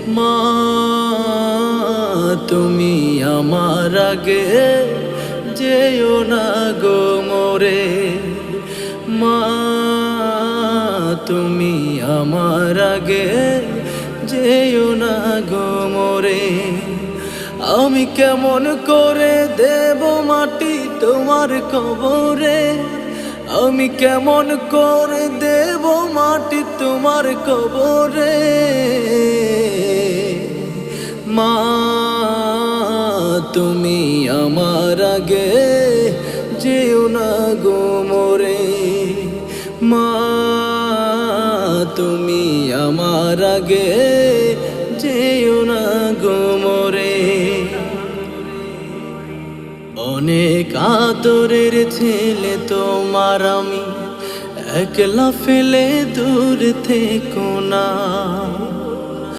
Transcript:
মা তুমি আমার আগে যেও না গো মোরে, মা তুমি আমার আগে যেও না গো মোরে। আমি কেমন করে দেব মাটি তোমার কবরে, আমি কেমন করে দেব মাটি তোমার কবরে। মা তুমি আমার আগে যেও না গো মোরে, মা তুমি আমার আগে যেও না গো মোরে। অনেক আদরের ছেলে তোমার আমি, একলা ফেলে দূর থেকো না।